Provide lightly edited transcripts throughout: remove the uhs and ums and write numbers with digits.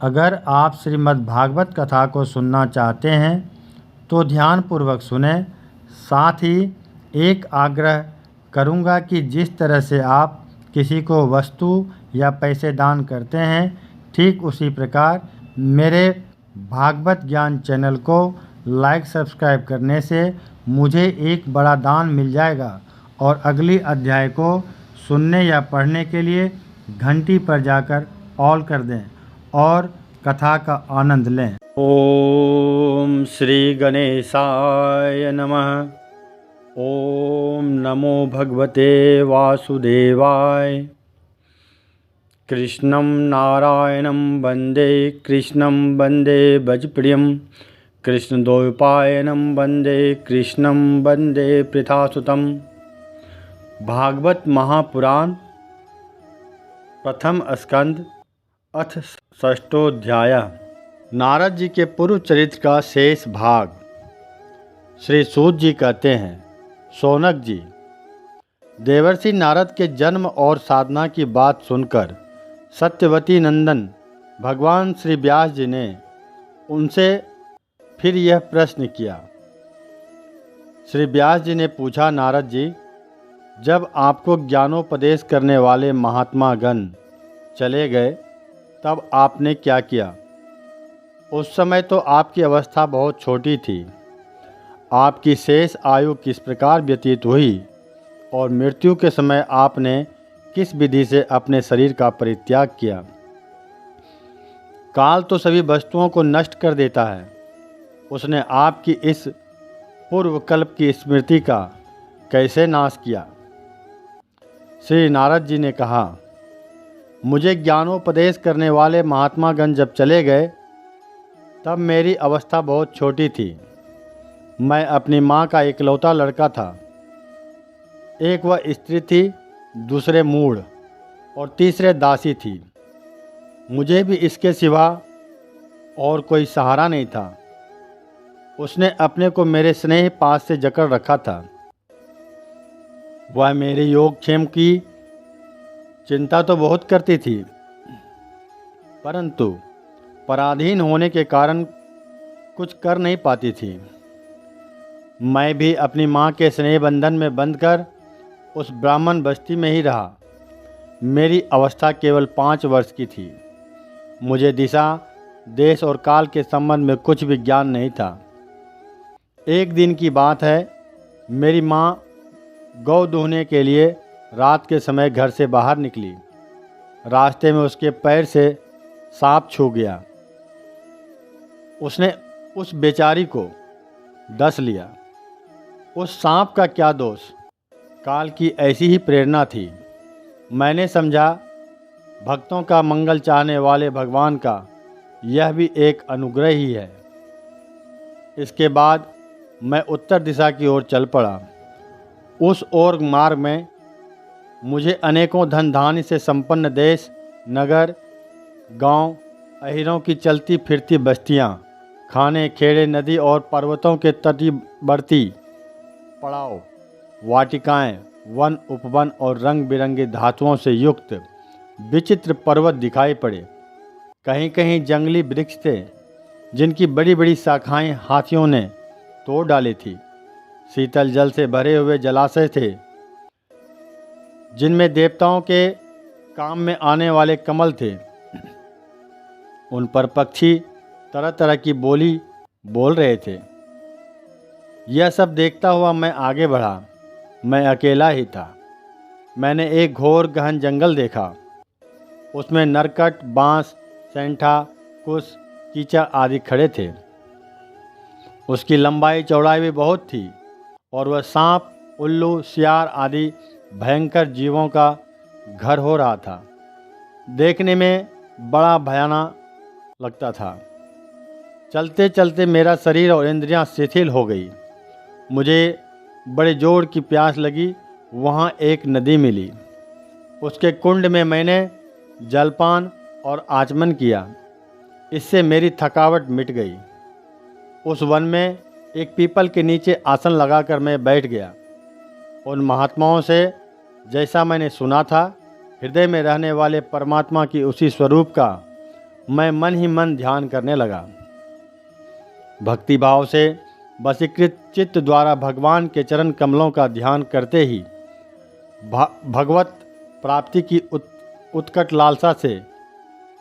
अगर आप श्रीमद् भागवत कथा को सुनना चाहते हैं तो ध्यानपूर्वक सुने। साथ ही एक आग्रह करूंगा कि जिस तरह से आप किसी को वस्तु या पैसे दान करते हैं, ठीक उसी प्रकार मेरे भागवत ज्ञान चैनल को लाइक सब्सक्राइब करने से मुझे एक बड़ा दान मिल जाएगा। और अगली अध्याय को सुनने या पढ़ने के लिए घंटी पर जाकर ऑल कर दें और कथा का आनंद लें। ओम श्री गणेशाय नमः। ओम नमो भगवते वासुदेवाय। कृष्णं नारायणं वन्दे कृष्णं वन्दे भजप्रियं। कृष्णद्वैपायनं वन्दे कृष्णं वन्दे पृथासुतं। भागवत महापुराण प्रथम स्कंद अथ षष्ठोध्याय। नारद जी के पूर्व चरित्र का शेष भाग। श्री सूत जी कहते हैं, शौनक जी, देवर्षि नारद के जन्म और साधना की बात सुनकर सत्यवती नंदन भगवान श्री व्यास जी ने उनसे फिर यह प्रश्न किया। श्री व्यास जी ने पूछा, नारद जी, जब आपको ज्ञानोपदेश करने वाले महात्मा गण चले गए तब आपने क्या किया? उस समय तो आपकी अवस्था बहुत छोटी थी। आपकी शेष आयु किस प्रकार व्यतीत हुई और मृत्यु के समय आपने किस विधि से अपने शरीर का परित्याग किया? काल तो सभी वस्तुओं को नष्ट कर देता है। उसने आपकी इस पूर्वकल्प की स्मृति का कैसे नाश किया? श्री नारद जी ने कहा, मुझे ज्ञानोपदेश करने वाले महात्मा गण जब चले गए तब मेरी अवस्था बहुत छोटी थी। मैं अपनी माँ का इकलौता लड़का था। एक वह स्त्री थी, दूसरे मूढ़ और तीसरे दासी थी। मुझे भी इसके सिवा और कोई सहारा नहीं था। उसने अपने को मेरे स्नेह पास से जकड़ रखा था। वह मेरे योगक्षेम की चिंता तो बहुत करती थी, परंतु पराधीन होने के कारण कुछ कर नहीं पाती थी। मैं भी अपनी माँ के स्नेह बंधन में बंधकर उस ब्राह्मण बस्ती में ही रहा। मेरी अवस्था केवल 5 वर्ष की थी। मुझे दिशा, देश और काल के संबंध में कुछ भी ज्ञान नहीं था। एक दिन की बात है, मेरी माँ गौ दूहने के लिए रात के समय घर से बाहर निकली। रास्ते में उसके पैर से सांप छू गया। उसने उस बेचारी को डस लिया। उस सांप का क्या दोष? काल की ऐसी ही प्रेरणा थी। मैंने समझा, भक्तों का मंगल चाहने वाले भगवान का यह भी एक अनुग्रह ही है। इसके बाद मैं उत्तर दिशा की ओर चल पड़ा। उस ओर मार्ग में मुझे अनेकों धन धान्य से संपन्न देश, नगर, गांव, अहिरों की चलती फिरती बस्तियां, खाने, खेड़े, नदी और पर्वतों के तटीवर्ती पड़ाव, वाटिकाएं, वन, उपवन और रंग बिरंगे धातुओं से युक्त विचित्र पर्वत दिखाई पड़े। कहीं कहीं जंगली वृक्ष थे जिनकी बड़ी बड़ी शाखाएं हाथियों ने तोड़ डाली थी। शीतल जल से भरे हुए जलाशय थे जिनमें देवताओं के काम में आने वाले कमल थे। उन पर पक्षी तरह तरह की बोली बोल रहे थे। यह सब देखता हुआ मैं आगे बढ़ा। मैं अकेला ही था। मैंने एक घोर गहन जंगल देखा। उसमें नरकट, बांस, सेंठा, कुश, कीचड़ आदि खड़े थे। उसकी लंबाई चौड़ाई भी बहुत थी और वह सांप, उल्लू, सियार आदि भयंकर जीवों का घर हो रहा था। देखने में बड़ा भयानक लगता था। चलते चलते मेरा शरीर और इंद्रियां शिथिल हो गई। मुझे बड़े जोर की प्यास लगी। वहाँ एक नदी मिली। उसके कुंड में मैंने जलपान और आचमन किया। इससे मेरी थकावट मिट गई। उस वन में एक पीपल के नीचे आसन लगाकर मैं बैठ गया। उन महात्माओं से जैसा मैंने सुना था, हृदय में रहने वाले परमात्मा की उसी स्वरूप का मैं मन ही मन ध्यान करने लगा। भक्ति भाव से वशीकृत चित्त द्वारा भगवान के चरण कमलों का ध्यान करते ही भगवत प्राप्ति की उत्कट लालसा से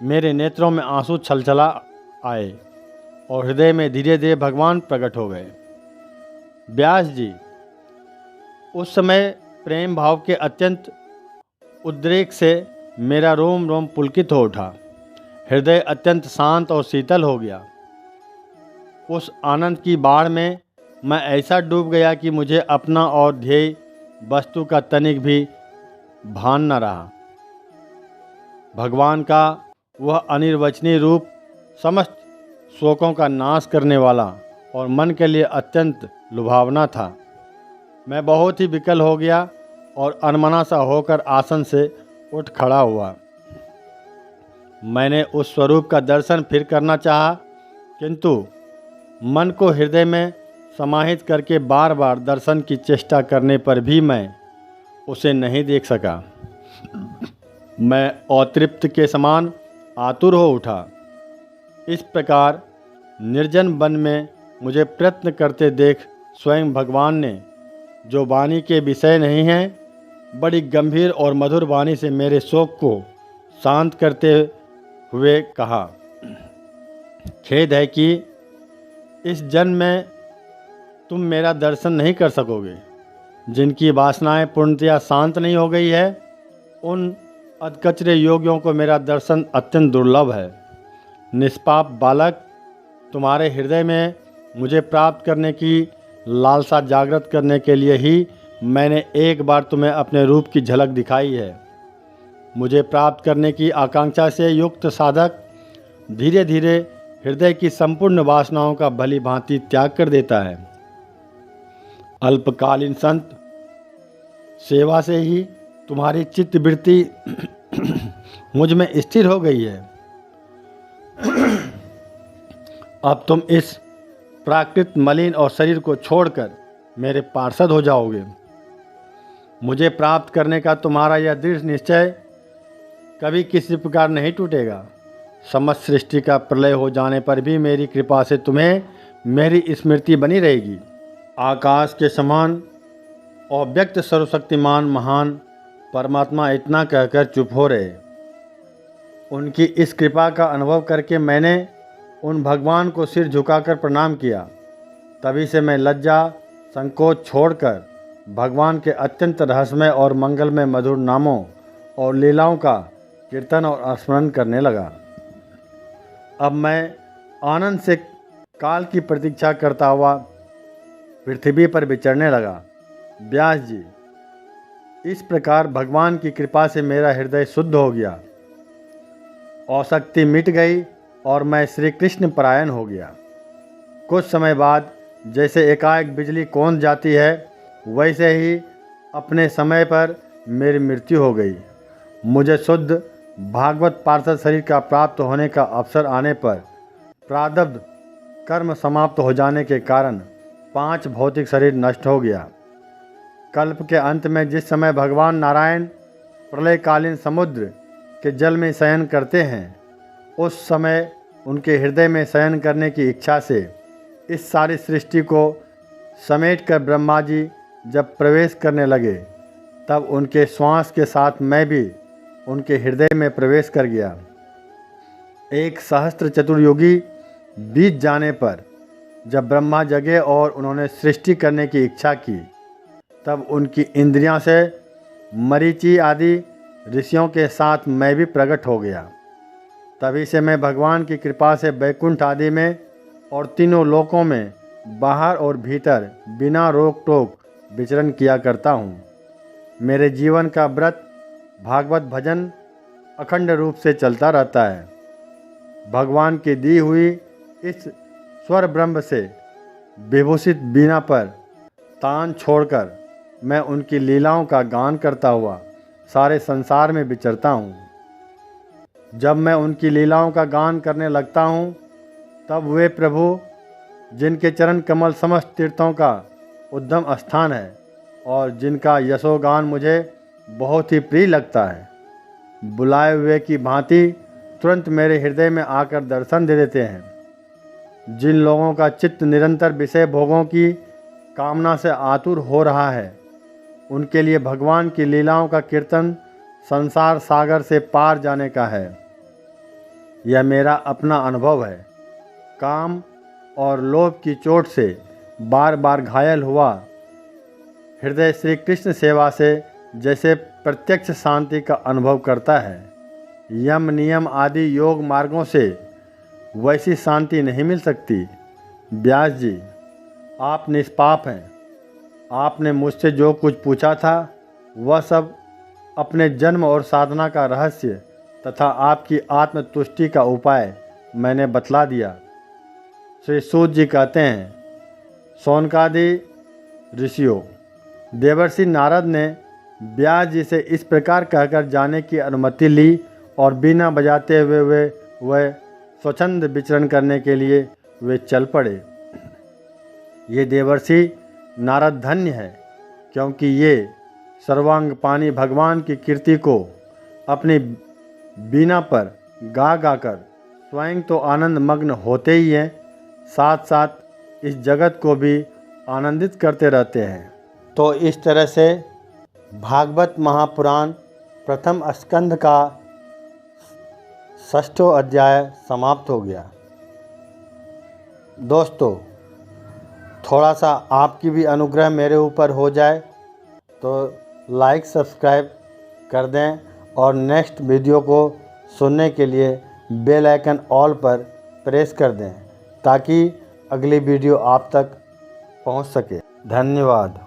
मेरे नेत्रों में आंसू छलछला आए और हृदय में धीरे धीरे भगवान प्रकट हो गए। व्यास जी, उस समय प्रेम भाव के अत्यंत उद्रेक से मेरा रोम रोम पुलकित हो उठा। हृदय अत्यंत शांत और शीतल हो गया। उस आनंद की बाढ़ में मैं ऐसा डूब गया कि मुझे अपना और ध्येय वस्तु का तनिक भी भान न रहा। भगवान का वह अनिर्वचनीय रूप समस्त शोकों का नाश करने वाला और मन के लिए अत्यंत लुभावना था। मैं बहुत ही विकल हो गया और अनमना सा होकर आसन से उठ खड़ा हुआ। मैंने उस स्वरूप का दर्शन फिर करना चाहा, किंतु मन को हृदय में समाहित करके बार बार दर्शन की चेष्टा करने पर भी मैं उसे नहीं देख सका। मैं अतृप्त के समान आतुर हो उठा। इस प्रकार निर्जन वन में मुझे प्रयत्न करते देख स्वयं भगवान ने, जो वाणी के विषय नहीं हैं, बड़ी गंभीर और मधुर वाणी से मेरे शोक को शांत करते हुए कहा, खेद है कि इस जन्म में तुम मेरा दर्शन नहीं कर सकोगे। जिनकी वासनाएं पूर्णतया शांत नहीं हो गई है, उन अधकचरे योगियों को मेरा दर्शन अत्यंत दुर्लभ है। निष्पाप बालक, तुम्हारे हृदय में मुझे प्राप्त करने की लालसा जागृत करने के लिए ही मैंने एक बार तुम्हें अपने रूप की झलक दिखाई है। मुझे प्राप्त करने की आकांक्षा से युक्त साधक धीरे धीरे हृदय की संपूर्ण वासनाओं का भली भांति त्याग कर देता है। अल्पकालीन संत सेवा से ही तुम्हारी चित्तवृत्ति मुझ में स्थिर हो गई है। अब तुम इस प्राकृत मलिन और शरीर को छोड़कर मेरे पार्षद हो जाओगे। मुझे प्राप्त करने का तुम्हारा यह दृढ़ निश्चय कभी किसी प्रकार नहीं टूटेगा। समस्त सृष्टि का प्रलय हो जाने पर भी मेरी कृपा से तुम्हें मेरी स्मृति बनी रहेगी। आकाश के समान अव्यक्त सर्वशक्तिमान महान परमात्मा इतना कहकर चुप हो रहे। उनकी इस कृपा का अनुभव करके मैंने उन भगवान को सिर झुकाकर प्रणाम किया। तभी से मैं लज्जा संकोच छोड़कर भगवान के अत्यंत रहस्यमय और मंगलमय मधुर नामों और लीलाओं का कीर्तन और स्मरण करने लगा। अब मैं आनंद से काल की प्रतीक्षा करता हुआ पृथ्वी पर विचरने लगा। व्यास जी, इस प्रकार भगवान की कृपा से मेरा हृदय शुद्ध हो गया, आसक्ति मिट गई और मैं श्री कृष्ण परायण हो गया। कुछ समय बाद जैसे एकाएक बिजली कौंध जाती है, वैसे ही अपने समय पर मेरी मृत्यु हो गई। मुझे शुद्ध भागवत पार्षद शरीर का प्राप्त होने का अवसर आने पर प्रारब्ध कर्म समाप्त हो जाने के कारण 5 भौतिक शरीर नष्ट हो गया। कल्प के अंत में जिस समय भगवान नारायण प्रलयकालीन समुद्र के जल में शयन करते हैं, उस समय उनके हृदय में शयन करने की इच्छा से इस सारी सृष्टि को समेटकर ब्रह्मा जी जब प्रवेश करने लगे, तब उनके श्वास के साथ मैं भी उनके हृदय में प्रवेश कर गया। 1 सहस्त्र चतुर्युगी बीत जाने पर जब ब्रह्मा जगे और उन्होंने सृष्टि करने की इच्छा की, तब उनकी इंद्रियां से मरीचि आदि ऋषियों के साथ मैं भी प्रकट हो गया। तभी से मैं भगवान की कृपा से वैकुंठ आदि में और तीनों लोकों में बाहर और भीतर बिना रोक टोक विचरण किया करता हूँ। मेरे जीवन का व्रत भागवत भजन अखंड रूप से चलता रहता है। भगवान की दी हुई इस स्वर ब्रह्म से विभूषित बीना पर तान छोड़कर मैं उनकी लीलाओं का गान करता हुआ सारे संसार में विचरता हूँ। जब मैं उनकी लीलाओं का गान करने लगता हूँ, तब वे प्रभु जिनके चरण कमल समस्त तीर्थों का उद्गम स्थान है और जिनका यशोगान मुझे बहुत ही प्रिय लगता है, बुलाए हुए की भांति तुरंत मेरे हृदय में आकर दर्शन दे देते हैं। जिन लोगों का चित्त निरंतर विषय भोगों की कामना से आतुर हो रहा है, उनके लिए भगवान की लीलाओं का कीर्तन संसार सागर से पार जाने का है। यह मेरा अपना अनुभव है। काम और लोभ की चोट से बार बार घायल हुआ हृदय श्री कृष्ण सेवा से जैसे प्रत्यक्ष शांति का अनुभव करता है। यम नियम आदि योग मार्गों से वैसी शांति नहीं मिल सकती। व्यास जी, आप निष्पाप हैं। आपने मुझसे जो कुछ पूछा था वह सब अपने जन्म और साधना का रहस्य तथा आपकी आत्मतुष्टि का उपाय मैंने बतला दिया। श्री सूत जी कहते हैं, शौनकादि ऋषियों, देवर्षि नारद ने व्यास जी से इस प्रकार कहकर जाने की अनुमति ली और बिना बजाते हुए वे स्वच्छंद विचरण करने के लिए वे चल पड़े। ये देवर्षि नारद धन्य है, क्योंकि ये सर्वांग पानी भगवान की कीर्ति को अपनी बीना पर गा गाकर स्वयं तो आनंद मग्न होते ही हैं, साथ साथ इस जगत को भी आनंदित करते रहते हैं। तो इस तरह से भागवत महापुराण प्रथम स्कंध का 6वां अध्याय समाप्त हो गया। दोस्तों, थोड़ा सा आपकी भी अनुग्रह मेरे ऊपर हो जाए तो लाइक सब्सक्राइब कर दें और नेक्स्ट वीडियो को सुनने के लिए बेल आइकन ऑल पर प्रेस कर दें ताकि अगली वीडियो आप तक पहुंच सके। धन्यवाद।